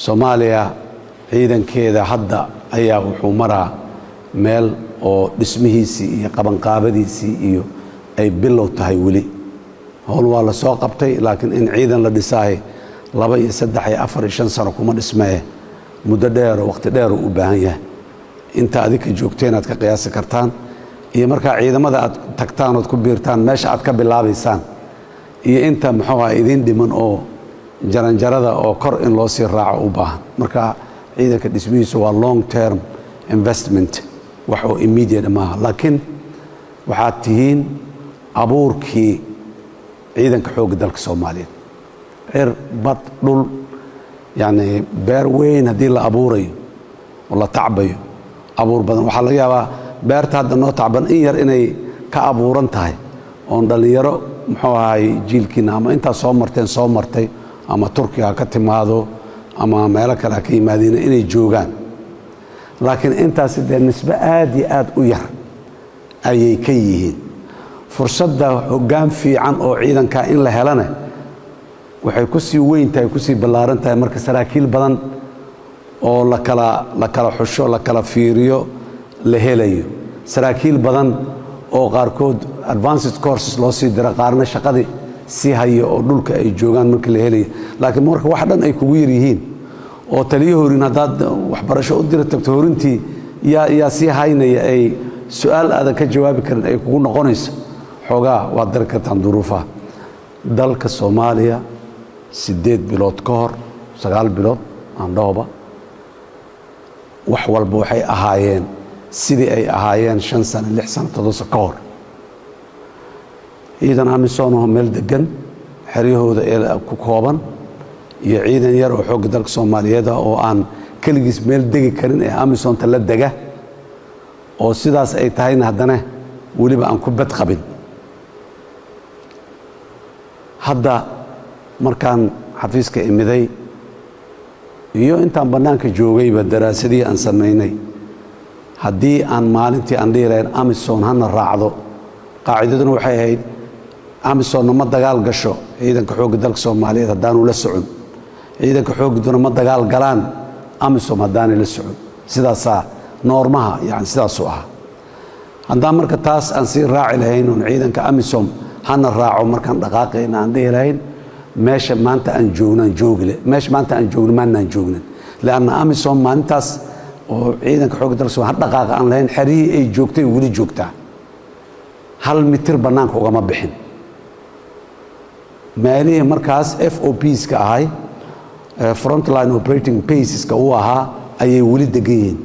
Soomaaliya ciidankeeda hadda ayaa wuxuu maraa meel oo dhismihiisii iyo qabanqaabadiisii iyo ay bilow tahay weli. Hawl waa la soo qabtay laakiin in ciidan la dhisay 2 iyo 3 iyo 4 iyo 5 sano kuma dhismay muddo dheer waqti dheer u baahan yahay. Inta adika joogteen aad ka qiyaasi kartaan iyo marka ciidamada aad tagtaan oo ku biirtaan meesha aad ka bilaabaysaan iyo inta muxuu idin dhiman oo jaranjarada oo kor in loo sii raaco u baahan. Marka ciidanka dhismihiisu waa long term investment wax oo immediate maaha, laakiin waxaad tihiin abuurkii ciidanka xoogga dalka Soomaaliyeed. Cir bad dhul yani beer weyn haddii la abuurayo oo la tacbayo abuur badan waxaa laga yaabaa beerta hadda noo tacban in yar inay ka abuuran tahay oon dhalinyaro muxuu ahay jiilkiina ama intaa soo martay ama Turkiga ka timaado ama meelo kale ka yimaadeen inay joogaan, laakiin intaas de nisbe aad iyo aad u yar ayay ka yihiin. Fursadda hoggaan fiican oo ciidanka in la helana waxay ku sii weyn tahay ku sii ballaaran tahay marka saraakiil badan oo la kala xusho la kala fiiriyo la helayo. Saraakiil badan oo qaarkood advanced courses loo sii dira qaarna shaqadii si hayo oo dhulka ay joogaan marka la helayo. Laakiin marka wax dhan ay kugu yar yihiin oo taliyo horin hadaad waxbarasho u dira tagto horintii yaa si haynaya ay su'aal aad ka jawaabi karin ay kugu noqonayso xoogaa waad dar kartaan duruufaha. Dalka Soomaaliya 8 bilood ka hor 9 bilood aan dhooba wax walba waxay ahaayeen sidii ay ahaayeen 5 sano 6 sano 7 sano ka hor. ciidan amisom oo meel degan xeryahooda ee ku kooban iyo ciidan yar oo xoogga dalka Soomaaliyeed oo aan kaligiis meel degi karin ee amisom ta la dega oo sidaas ay tahayna haddana weliba aan ku bad qabin. hadda markaan xafiiska imiday iyo intaan banaanka joogayba daraasadii aan sameynay haddii aan maalintii aan dhiilayn amisom hana raacdo qaacidaduna waxay ahayd amisom ma dagaal gasho ciidanka xoogga dalka Soomaaliyeed haddaanu la socon, ciidanka xooggaduna ma dagaal galaan amisom haddaanay la socon. sidaasa noormaha yani sidaas u ah. haddaan marka taas aan sii raaci lahayn oo ciidanka amisom hana raaco markaan dhaqaaqayna aan dhihi lahayn meesha maanta aan joognaan joogle meesha maanta aan joogno maanaan joognan laana amisom maalintaas oo ciidanka xoogga dalka Soomaaliyeed dhaqaaqa aan lahayn xariyi ay joogtay weli joogtaa 1 mitir banaanka ugama bixin. meelihii markaas FOPs ka ahay frontline operating bases ka uu ahaa ayay weli degan yihiin,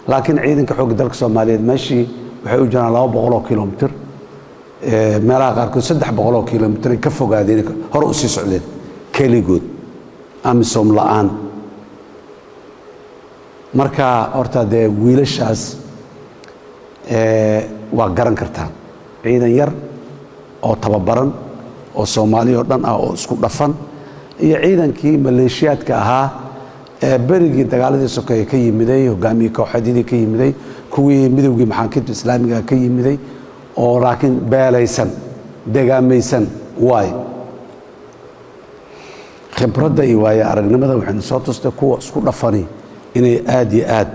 laakiin ciidanka xoogga dalka Soomaaliyeed meeshii waxay u jiraan 200 kilomitir meelaha qaarkood 300 kilomitir ay ka fogaadeen hor u sii socdeen keligood amisom la'aan. marka horta dee wiilashaas waa garan kartaan ciidan yar oo tababaran oo Soomaaliya oo dhan ah oo isku dhafan iyo ciidankii maleeshiyaadka ahaa ee berigii dagaaladii sokeeye ka yimiday hogaamiyey kooxadii ka yimiday kuwii midowgii maxaakiimta islaamiga ka yimiday oo laakiin beelaysan degaamaysan waay. khibradda iyo waaye aragnimada waxaynu soo tustay kuwa isku dhafani inay aad iyo aad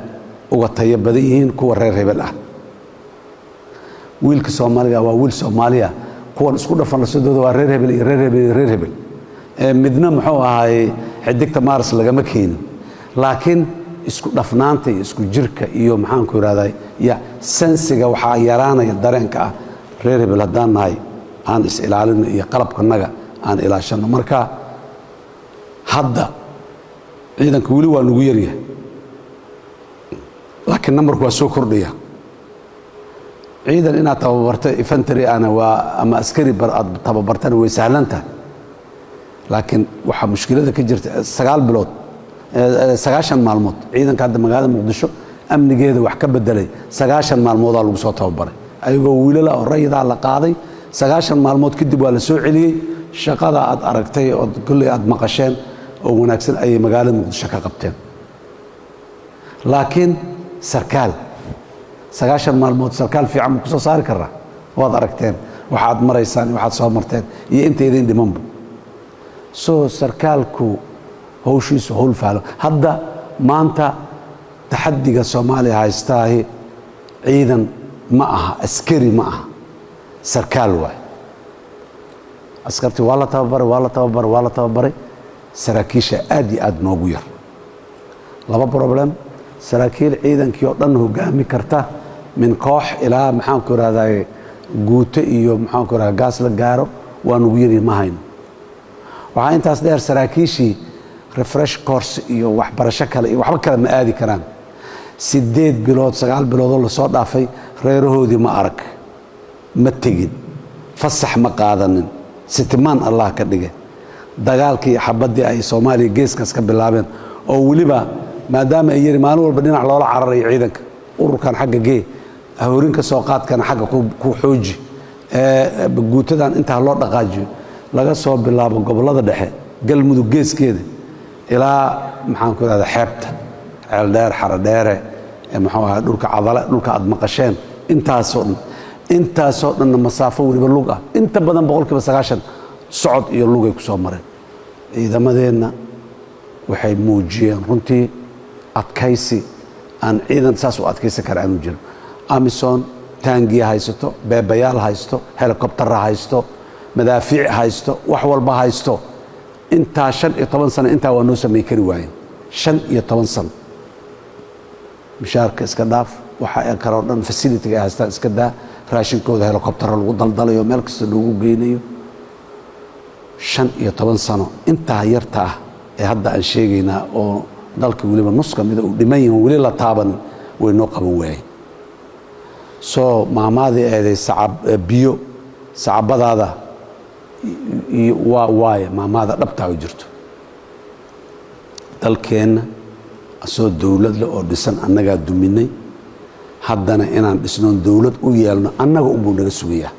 uga tayo badan yihiin kuwa reer hebel ah. wiilka Soomaaliga waa wiil Soomaaliya, kuwan isku dhafan la sidooda waa reer hebel iyo reer hebel iyo reer hebel. midna muxuu ahay xidigta Mars lagama keenin, laakiin isku dhafnaanta iyo isku jirka iyo maxaan ku yiraahdaa ya sensiga waxaa yaraanaya dareenka ah reer hebel haddaan nahay aan is ilaalino iyo qalabkanaga aan ilaashano. marka hadda ciidanka weli waa nagu yaryahay laakiin nambarku waa soo kordhaya. ciidan inaad tababarto infantry ana waa ama askari tababartana way sahlan tahay, laakiin waxaa mushkilada ka jirta 9 bilood 9 maalmood ciidanka hadda magaalada Muqdisho amnigeeda wax ka bedelay 9 maalmood lagu soo tababaray ayagoo wiilal oo rayida la qaaday 9 maalmood kadib waa la soo celiyay. shaqada aad aragtay oo kulli aad maqasheen oo wanaagsan ay magaalada Muqdisho ka qabteen, laakiin sarkaal 9 maalmood sarkaal fiican ku soo saari karaa waad aragteen waxaad maraysaan waxaad soo marteen iyo inta idin dhimanba. sarkaalku hawshiisu hawl fahlo hadda maanta taxadiga Soomaaliya haystaahi ciidan ma aha askari ma aha sarkaal waay askarti waa la tababaray saraakiisha aad iyo aad noogu yar laba problem saraakiil ciidankii oo dhan hogaami karta min koox ilaa maxaan ku raadayay guuto iyo maxaan ku raadayay gaas la gaaro waan ugu yiri ma hayno waxa intaas dheer saraakiishii refresh course iyo waxbarasho kale iyo waxba kale ma aadi karaan 8 bilood 9 bilood oo la soo dhaafay reerahoodii ma arag ma tegin fasax ma qaadanin sitimaan Allah ka dhigay dagaalkii xabadii ay Soomaaliya geeskaas ka bilaabeen oo waliba maadaama ay yiri maalin walba dhinac loola cararay ciidanka ururkan xagga gee hawrinka soo qaadkana xagga ku xooji guutadan inta loo dhaqaajiyo laga soo bilaabo gobolada dhexe galmudug geeskeeda ilaa maxaan ku raada xeebta ceel dheer xara dheere maxaa ahaa dhulka cadala dhulka aad maqasheen intaasoo dhan masaafo waliba lug ah inta badan 90% socod iyo lugay ku soo mareen ciidamadeena waxay muujiyeen runtii adkaysi aan ciidan saas u adkaysan kara aanu jiro Amazon taangiya haysto beebayaal haysto helicopter haysto madaafiic haysto wax walba haysto inta 15 sano inta waa noo sameey kari waayeen 15 sano mishaarka iska dhaaf waxa ay karo dhan facility ay haystaan iska daa raashinkooda helicopter lagu daldalayo meel kasta loogu geynayo 15 sano inta yarta ee hadda aan sheegaynaa oo dalka waliba nus ka mid ah u dhiman yahay wali la taaban way noo qaban waayeen soo maamaadii eeday sacab biyo sacabadaada waaye maamaada dhabta u jirto dalkeena asoo dawlad la oo dhisan annaga duminay haddana inaan dhisnoon dawlad u yeelno annaga u buu naga sugayaa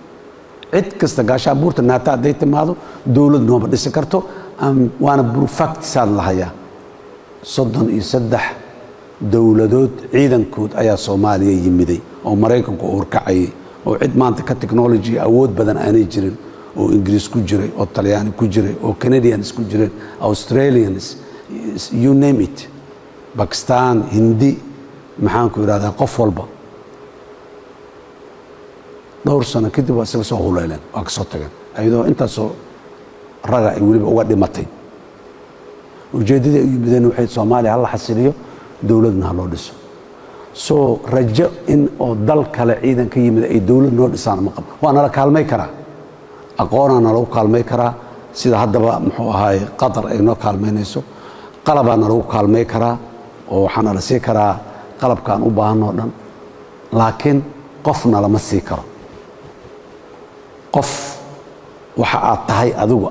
cid kasta gaashaa buurta naata haday timaado dawlad nooma dhisi karto waana fact saad lahayaa 33 dawladood ciidankood ayaa Soomaaliya yimiday oo Mareykanku horkacay oo cid maanta ka technology awood badan aanay jirin oo Ingiriis ku jiray oo Talyaani ku jiray oo Canadians ku jiray Australians you name it Pakistan Hindi maxaan ku yiraahdaa qof walba dhowr sano kadib waa isaga soo huleeleen waa ka soo tageen ayadoo intaasoo raga ay waliba uga dhimatay ujeedada ay yimideen waxay Soomaaliya hal xasiliyo dawladna loo dhiso soo rajo in oo dal kale ciidan ka yimid ay dawlad noo dhisaan ma qab waana la kaalmay karaa aqoonana lagu kaalmay karaa sida haddaba muxuu ahaay Qatar ay noo kaalmeynayso qalabana lagu kaalmay karaa oo waxaana la sii karaa qalabkaan u baahanoo dhan laakiin qofna lama sii karo qof waxa aad tahay adigu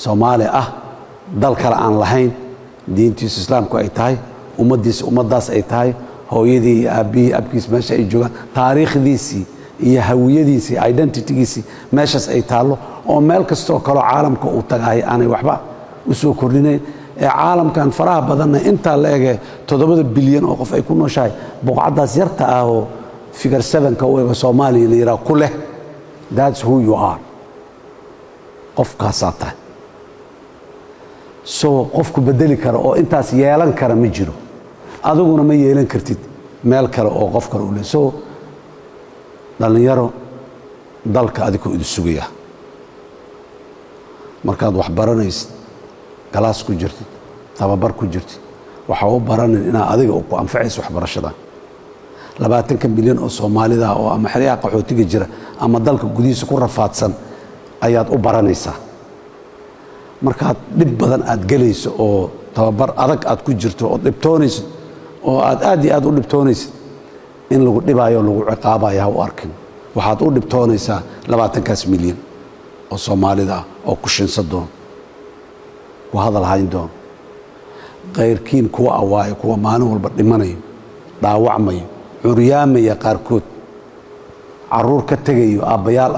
Soomaali dal kale aan lahayn diintiisa islaamku ay tahay ummadaas ay tahay hooyadii iyo aabihii abkiis meesha ay joogaan taariikhdiisii iyo hawiyadiisii identitygiisii meeshaas ay taalo oo meel kastoo kale caalamka uu tagay aanay waxba u soo kordhinayn ee caalamkan faraha badanna inta la eege 7 bilyan oo qof ay ku nooshahay boqocadaas yarta oo figure 7 ka oo Soomaaliya la yiraahdo ku leh that's who you are qofkaas tahay soo qofku bedeli karo oo intaas yeelan kara ma jiro adiguna ma yeelan kartid meel kale oo qof kale u leh soo dhalinyaro dalka adigu idu sugaya markaad wax baranaysid galaas ku jirtid tababar ku jirtid waxa uu baranin inaa adiga ku anfacayso waxbarashada 20 milyan oo Soomaalida oo ama xiriyaha qaxootiga jira ama dalka gudihiisa ku rafaadsan ayaad u baranaysaa markaad dib badan aad galayso oo tababar adag aad ku jirto oo dhibtoonaysid oo aad iyo aad u dhibtoonaysid in lagu dhibaayo lagu ciqaabayo u arkin waxaad u dhibtoonaysaa 20 milyan oo Soomaalida oo ku shinsan doon ku hadal hayn doon qayrkiin kuwa awaayo kuwa maalin walba dhimanayo dhaawacmayo curyaamaya qaarkood caruur ka tagayo aabbayaal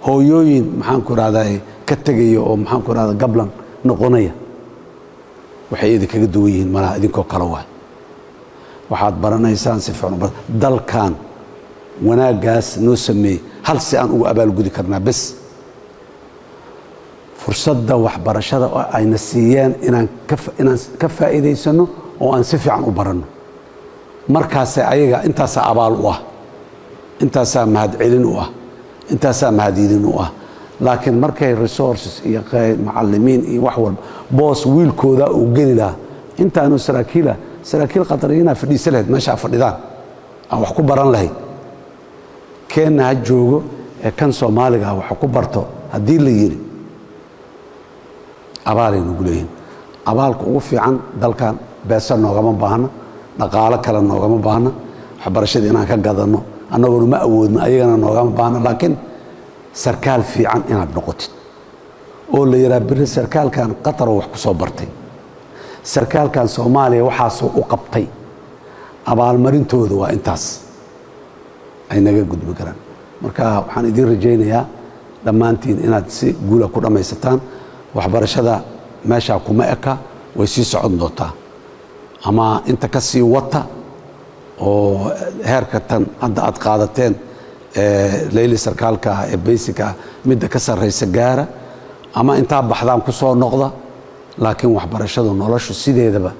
hooyooyin maxaan ku raadayay ka tagayo oo maxaan ku raada gablan noqonaya waxay idinkaga duwan yihiin malaha idinkoo kala waay waxaad baranaysaan si fiican dalkan wanaagaas noo sameey hal si aan ugu abaalgudi karnaa bas fursadda waxbarashada oo ayna siiyeen inaan ka faa'iidaysano oo aan si fiican u baranno markaas ayaga intaas abaal u ah intaas mahadcelin u ah intaas mahadidin u ah laakiin markay resources iyo macallimiin iyo wax walba boos wiilkooda uu geli lahaa intaanu saraakiil qatariyiina fadhiisa lahayd meesha fadhidaan aan wax ku baran lahayd keenna ha joogo ee kan Soomaaliga wax ku barto haddii la yiri abaalin ugu leeyihiin abaalku ugu fiican dalkan beesa noogama baahna dhaqaale kale noogama baahna waxbarashada inaan ka gadano annaguna ma awoodno ayagana noogama baahna laakiin sarkaal fiican inaad noqotid oo la yiraahdo bari sarkaalkan qatar wax ku soo bartay sarkaalkan Soomaaliya waxaasoo u qabtay abaalmarintooda waa intaas ay naga gudbi karaan marka waxaan idin rajaynayaa dhammaantiin inaad si guula ku dhamaysataan waxbarashada meesha kuma eka way sii socon doontaa ama inta ka sii wata oo heerka tan hadda aad qaadateen leyli sarkaalka ee basic midda ka sarreysa gaara ama inta baxdaan ku soo noqda laakiin waxbarashadu noloshu sideedaba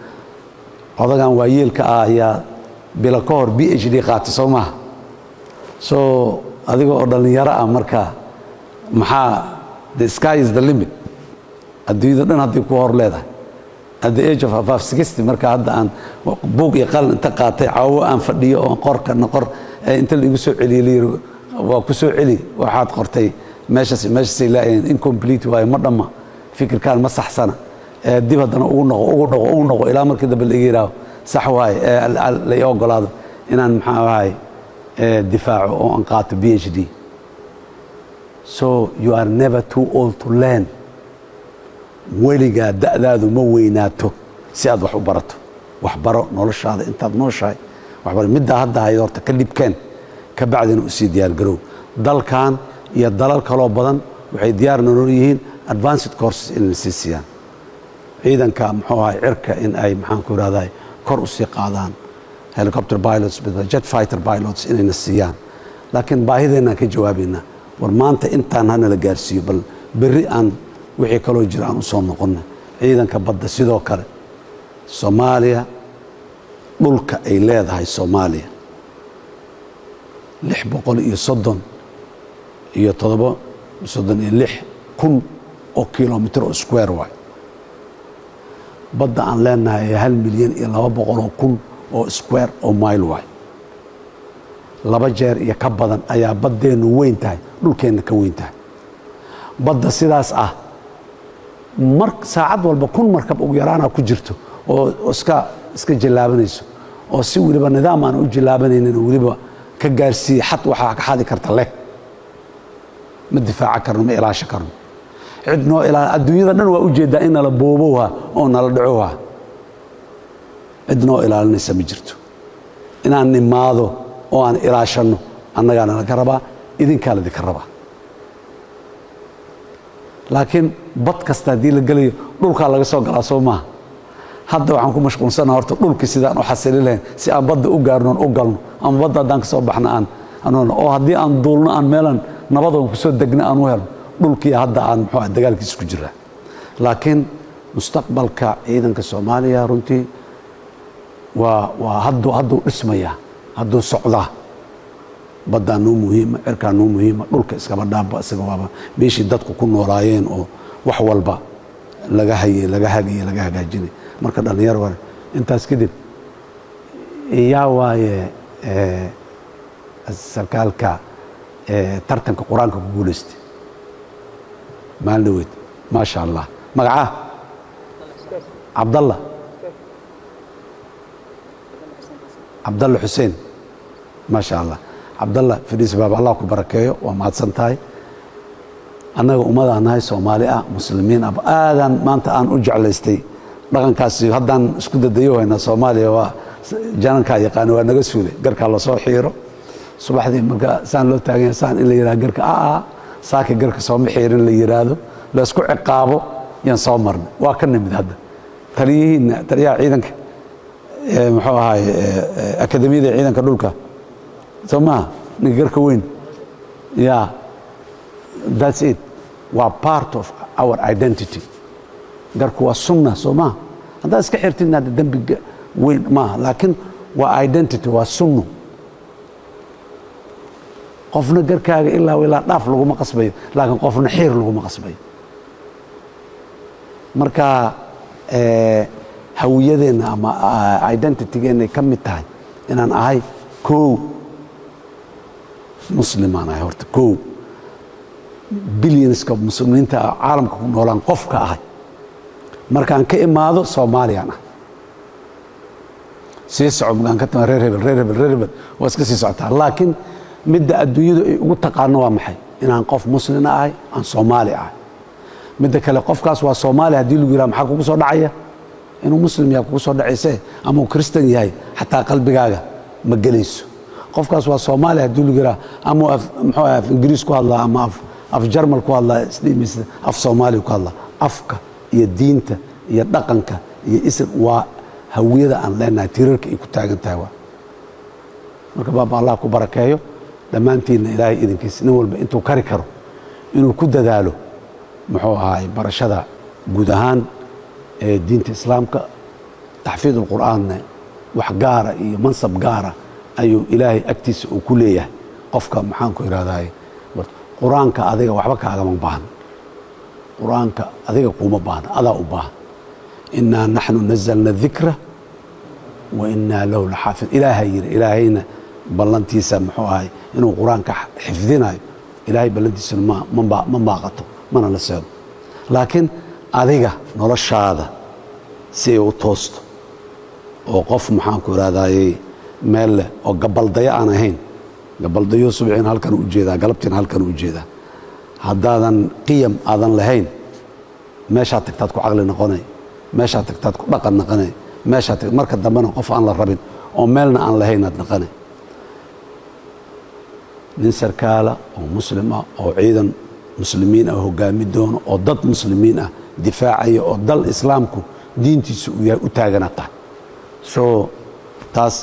odagan waayeelka ayaa bila ka hor PhD qaatay Soomaa soo adiga oo dhalinyaro ah marka maxaa the sky is the limit adduunyada dhan haddii ku hor leedahay at the age of above 60 marka hadda aan buug iyo qalin inta qaatay caawo aan fadhiyo oo qorka noqor inta la igu soo celiyay waa ku soo celi waxaad qortay meeshaas ilaa incomplete way ma dhama fikirkaan ma saxsana dib haddana ugu noqo ilaa markii dambe la yiraahdo sax waay la ogolaado inaan maxaa waay difaaco oo aan qaato PhD so you are never too old to learn weligaa da'daadu ma weynaato si aad wax u barato wax baro noloshaada intaad nooshahay wax baro midda hadda hay horta ka dhibkeen ka bacdina u sii diyaar garow dalkan iyo dalal kaloo badan waxay diyaar nool yihiin advanced courses in la siiyaan ciidanka muxuu ahay cirka in ay maxaan ku raadaay kor u sii qaadaan helicopter pilots jet fighter pilots inay siiyaan laakiin baahideena ka jawaabayna war maanta intaan hana la gaarsiiyo bal berri aan wixii kaloo jira aan u soo noqonnay ciidanka badda sidoo kale Soomaaliya dhulka ay leedahay Soomaaliya 636 kun oo kilomitir oo square way badda aan leenahay 1,200,000 oo square oo mile way laba jeer iyo ka badan ayaa baddeenu weyn tahay dhulkeena ka weyn tahay badda sidaas ah mar saacad walba kun markab ugu yaraana ku jirto oo iska jilaabanayso oo si waliba nidaam aan u jilaabanaynin waliba ka gaarsiin xad waxa ka xadi karta leh ma difaaca karno ma ilaasha karno cidno ilaa adduunyada dhan waa u jeedaa in la boobowha oo nala dhacoha cidno ilaalinaysa ma jirto inaan nimaado oo aan ilaashano annagana laga rabaa idinka la dika rabaa laakiin bad kasta hadii la galayo dhulka laga soo galaa Soomaa hadda waxaan ku mashquulsanahay horta dhulkii sidaan u xasilin lahayn si aan badda u gaarno u galno ama badda hadaan ka soo baxna aan oo haddii aan duulno aan meelan nabadoon ku soo degna aan u helno dhulkii hadda aan muxuu dagaalkiisa ku jiraa laakiin mustaqbalka ciidanka Soomaaliya runtii waa hadduu dhismaya hadduu socdaa badda noo muhiima cirka noo muhiima dhulka iskaba dhaaba isaga waaba meeshii dadku ku noolaayeen oo wax walba laga hagaajinay marka dhalinyaro war intaas kadib yaa waaye sarkaalka tartanka quraanka ku guuleystay maalweed ma sha Allah magaca Abdallah Hussein ma sha Allah Abdallah fidis baab Allah ku barakeeyo waa maadsantahay annaga ummadaanahay Soomaali ah muslimiin aadan maanta aan u jeclaystay dhaqankaasi haddaan isku dadayo wayna Soomaaliya waa jananka yaqaan waa naga suulay garka la soo xiiro subaxdii marka saan loo taagan saan in la yiraahdo garka saaka garka soo xiirin la yiraahdo la isku ciqaabo yan soo marnay waa ka nimid hadda taliyaha ciidanka muxuu ahay akademiyada ciidanka dhulka Soomaa nin garka weyn that's it waa part of our identity. garku waa sunna soo maaha haddaad iska xirtidna hadda dembi weyn maaha laakiin waa identity waa sunno qofna garkaaga ilaa dhaaf laguma qasbayo laakiin qofna xiir laguma qasbayo marka hawiyadeenna ama identitygeenay ka mid tahay inaan ahay kow muslimaan ahay horta kow bilyanska muslimiinta caalamka ku noolaan qofka ahay markaan ka imaado soomaaliyaan ah sii soco markaan ka timaa reer hebel waa iska sii socotaa laakiin midda adduunyadu ay ugu taqaano waa maxay inaan qof muslina ahay aan soomaali ahay midda kale qofkaas waa soomaali haddii lagu yidhaha maxaa kugu soo dhacaya inuu muslim yahay kugu soo dhacayse ama uu kristan yahay xataa qalbigaaga ma gelayso qofkaas waa soomaali haddii lagu yidhaha ama muxuu af ingiriis ku hadlaa ama af jarmal ku hadlaa isdhiimaysa af soomaali ku hadlaa afka iyo diinta iyo dhaqanka iyo ism waa hawiyada aan leenahay tiirarka ay ku taagan tahay waa marka baaba allah ku barakeeyo dhammaantiinna ilaahay idinkiisa nin walba intuu kari karo inuu ku dadaalo muxuu ahaay barashada guud ahaan ee diinta islaamka taxfiid alqur'aanna wax gaara iyo mansab gaara ayuu ilaahay agtiisa uu ku leeyahay qofka maxaan ku ihahdaay qur-aanka adiga waxba kaagama baahna qur-aanka adiga kuuma baahna adaa u baahan innaa naxnu nazalna dikra wa innaa lahu laxaafid ilaahay yiri ilaahayna ballantiisa muxuu ahay inuu qur-aanka xifdinayo ilaahay ballantiisana ma baaqato mana la seedo laakiin adiga noloshaada si ay u toosto oo qof maxaan ku ihahdaayey meel leh oo gabaldayo aan ahayn gabaldayo subxiina halkan u jeedaa galabtiina halkan u jeedaa haddaadan qiyam aadan lahayn meeshaad tagtaad ku caqli noqonay meeshaad tagtaad ku dhaqan noqonay meeshaad marka dambena qof aan la rabin oo meelna aan lahaynaad noqonay nin sarkaala oo muslim ah oo ciidan muslimiin ah hogaami doono oo dad muslimiin ah difaacaya oo dal islaamku diintiisa uu yahay u taagana tahay soo taas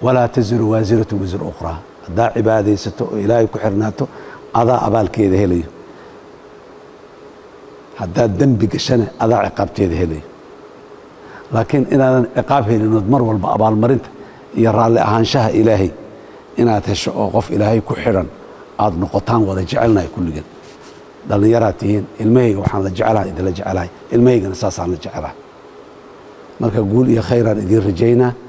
walaa taziru waasiratu wisra ukhraa haddaa cibaadaysato oo ilaahay ku xirnaato adaa abaalkeeda helayo haddaad dembi gashana adaa ciqaabteeda helayo laakiin inaadan ciqaab helinood mar walba abaalmarinta iyo raalli ahaanshaha ilaahay inaad hesho oo qof ilaahay ku xidhan aad noqotaan wada jecelnahay kulligan dhallinyaraad tihiin ilmahayga waxaan la jecelahay idinla jecelahay ilmahaygana saasaan la jecelahay marka guul iyo khayraan idiin rajaynaa